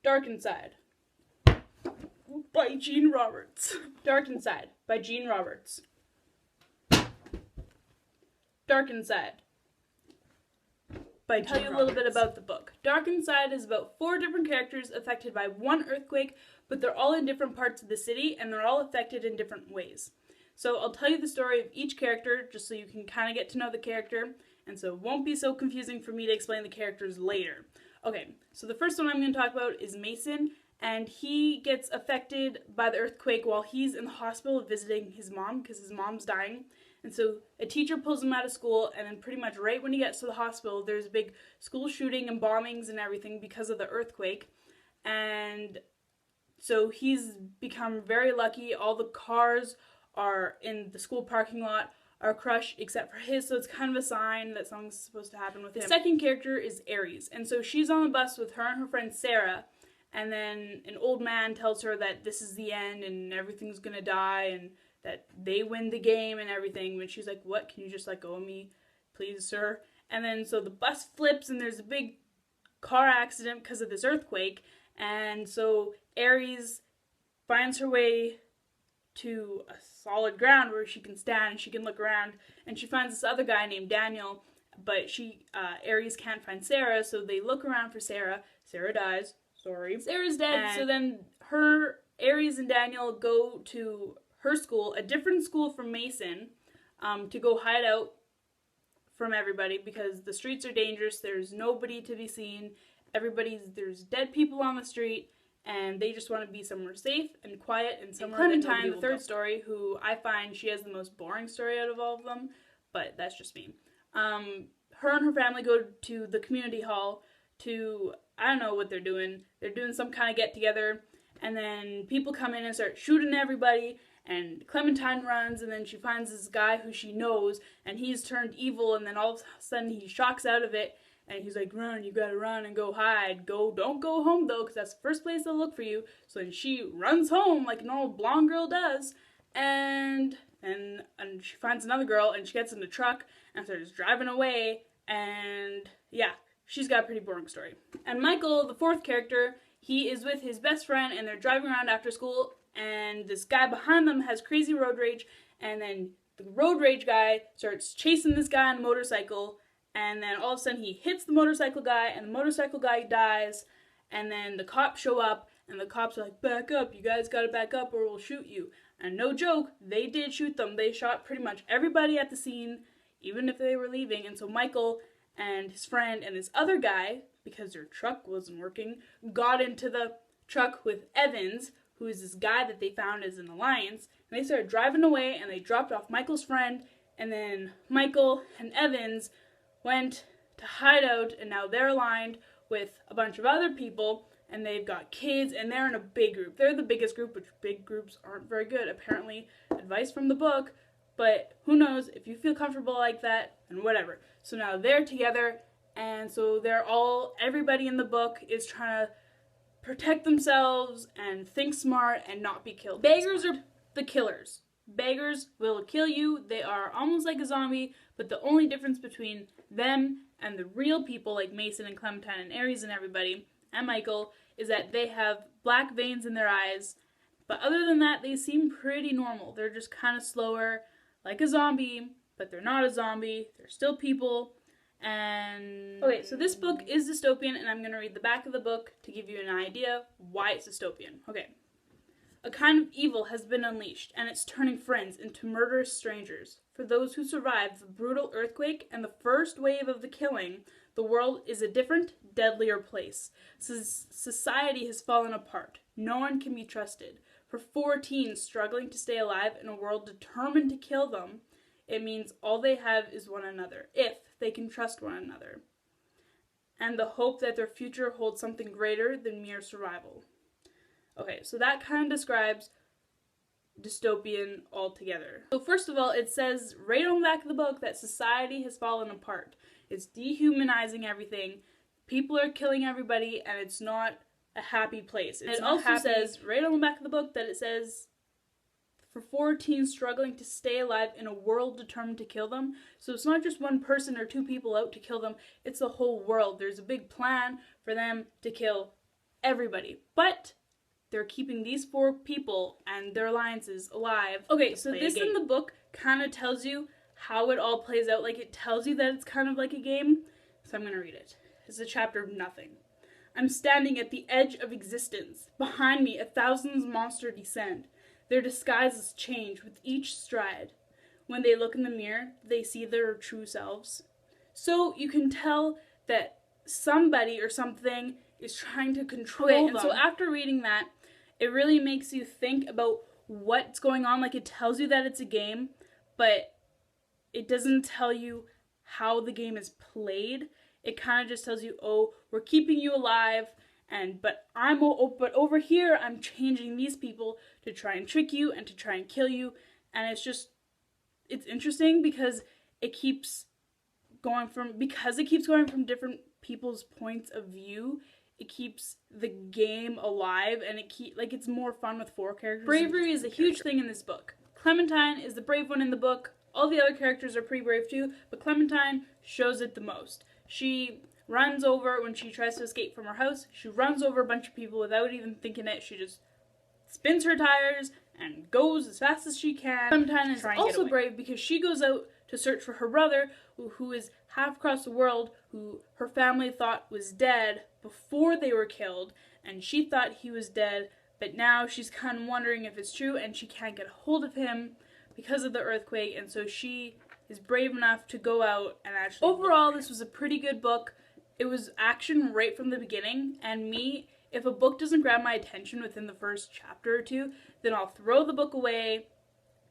Dark Inside by Jeyn Roberts. Dark Inside by Jeyn Roberts. Dark Inside. I'll tell you a little bit about the book. Dark Inside is about 4 different characters affected by one earthquake, but they're all in different parts of the city, and they're all affected in different ways. So I'll tell you the story of each character, just so you can kind of get to know the character, and so it won't be so confusing for me to explain the characters later. Okay, so the first one I'm going to talk about is Mason, and he gets affected by the earthquake while he's in the hospital visiting his mom, because his mom's dying. And so a teacher pulls him out of school, and then pretty much right when he gets to the hospital, there's a big school shooting and bombings and everything because of the earthquake. And so he's become very lucky. All the cars are in the school parking lot are crushed except for his, so it's kind of a sign that something's supposed to happen with him. The second character is Aries, and so she's on the bus with her and her friend Sarah, and then an old man tells her that this is the end and everything's gonna die and that they win the game and everything. And she's like, what, can you just let go of me, please, sir? And then so the bus flips and there's a big car accident because of this earthquake, and so Aries finds her way to a solid ground where she can stand and she can look around, and she finds this other guy named Daniel, but Aries can't find Sarah, so they look around for Sarah. Sarah dies. Sorry. Sarah's dead, so then Aries and Daniel go to her school, a different school from Mason, to go hide out from everybody because the streets are dangerous, there's nobody to be seen, there's dead people on the street, and they just want to be somewhere safe and quiet and somewhere. Clementine, the third story, who I find she has the most boring story out of all of them, but that's just me. Her and her family go to the community hall to, I don't know what they're doing. They're doing some kind of get-together, and then people come in and start shooting everybody, and Clementine runs, and then she finds this guy who she knows, and he's turned evil, and then all of a sudden he shocks out of it, and he's like, run, you gotta run and go hide. Don't go home though, because that's the first place they'll look for you. So then she runs home like an old blonde girl does, and she finds another girl, and she gets in the truck and starts driving away, and yeah, she's got a pretty boring story. And Michael, the fourth character, he is with his best friend, and they're driving around after school, and this guy behind them has crazy road rage, and then the road rage guy starts chasing this guy on a motorcycle, and then all of a sudden he hits the motorcycle guy, and the motorcycle guy dies, and then the cops show up, and the cops are like, back up, you guys gotta back up or we'll shoot you. And no joke, they did shoot them. They shot pretty much everybody at the scene, even if they were leaving. And so Michael and his friend and this other guy, because their truck wasn't working, got into the truck with Evans, who is this guy that they found as an alliance, and they started driving away, and they dropped off Michael's friend, and then Michael and Evans went to hide out, and now they're aligned with a bunch of other people, and they've got kids, and they're in a big group. They're the biggest group, which big groups aren't very good, apparently. Advice from the book, but who knows, if you feel comfortable like that, and whatever. So now they're together, and so everybody in the book is trying to protect themselves and think smart and not be killed. Beggars are the killers. Beggars will kill you. They are almost like a zombie, but the only difference between them and the real people like Mason and Clementine and Aries and everybody, and Michael, is that they have black veins in their eyes, but other than that, they seem pretty normal. They're just kind of slower, like a zombie, but they're not a zombie. They're still people, and... Okay, so this book is dystopian, and I'm going to read the back of the book to give you an idea why it's dystopian. Okay. A kind of evil has been unleashed, and it's turning friends into murderous strangers. For those who survived the brutal earthquake and the first wave of the killing, the world is a different, deadlier place. Society has fallen apart. No one can be trusted. For 4 teens struggling to stay alive in a world determined to kill them, it means all they have is one another, if they can trust one another, and the hope that their future holds something greater than mere survival. Okay, so that kind of describes dystopian altogether. So first of all, it says right on the back of the book that society has fallen apart. It's dehumanizing everything. People are killing everybody, and it's not a happy place. It also says right on the back of the book that it says for 4 teens struggling to stay alive in a world determined to kill them. So it's not just one person or 2 people out to kill them, it's the whole world. There's a big plan for them to kill everybody. But they're keeping these 4 people and their alliances alive. Okay, so this in the book kind of tells you how it all plays out. Like, it tells you that it's kind of like a game. So I'm going to read it. It's a chapter of nothing. I'm standing at the edge of existence. Behind me, 1,000 monsters descend. Their disguises change with each stride. When they look in the mirror, they see their true selves. So you can tell that somebody or something is trying to control them. And so after reading that, it really makes you think about what's going on. Like, it tells you that it's a game, but it doesn't tell you how the game is played. It kind of just tells you, oh, we're keeping you alive, but over here, I'm changing these people to try and trick you and to try and kill you. And it's interesting because it keeps going from different people's points of view. It keeps the game alive, and it's more fun with 4 characters. Bravery is a huge thing in this book. Clementine is the brave one in the book. All the other characters are pretty brave too, but Clementine shows it the most. She runs over, when she tries to escape from her house, she runs over a bunch of people without even thinking it. She just spins her tires and goes as fast as she can. Clementine is also brave because she goes out to search for her brother, who is half across the world, who her family thought was dead before they were killed, and she thought he was dead, but now she's kind of wondering if it's true, and she can't get a hold of him because of the earthquake, and so she is brave enough to go out and actually... Overall, this was a pretty good book. It was action right from the beginning, and if a book doesn't grab my attention within the first chapter or 2, then I'll throw the book away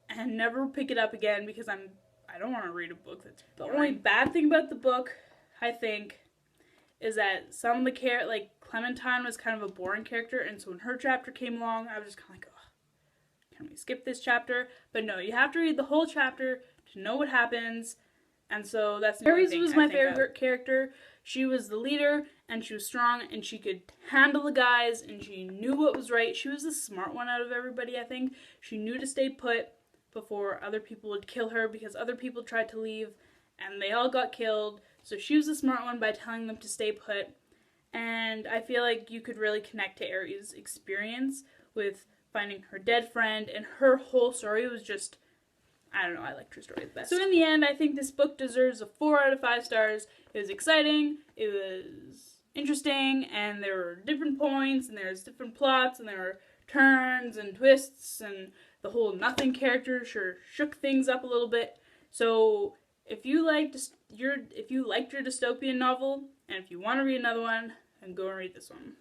and never pick it up again because I don't want to read a book that's boring. The only bad thing about the book, I think, is that some of the Clementine was kind of a boring character, and so when her chapter came along, I was just kind of like, oh, can we skip this chapter? But no, you have to read the whole chapter to know what happens, and so that's the only thing. Aries was my favorite character. She was the leader, and she was strong, and she could handle the guys, and she knew what was right. She was the smart one out of everybody, I think. She knew to stay put before other people would kill her, because other people tried to leave, and they all got killed. So she was the smart one by telling them to stay put, and I feel like you could really connect to Aries' experience with finding her dead friend, and her whole story was just, I don't know, I liked her story the best. So in the end, I think this book deserves a 4 out of 5 stars. It was exciting, it was interesting, and there were different points, and there's different plots, and there were turns and twists, and the whole nothing character sure shook things up a little bit. So if you liked your dystopian novel, and if you want to read another one, then go and read this one.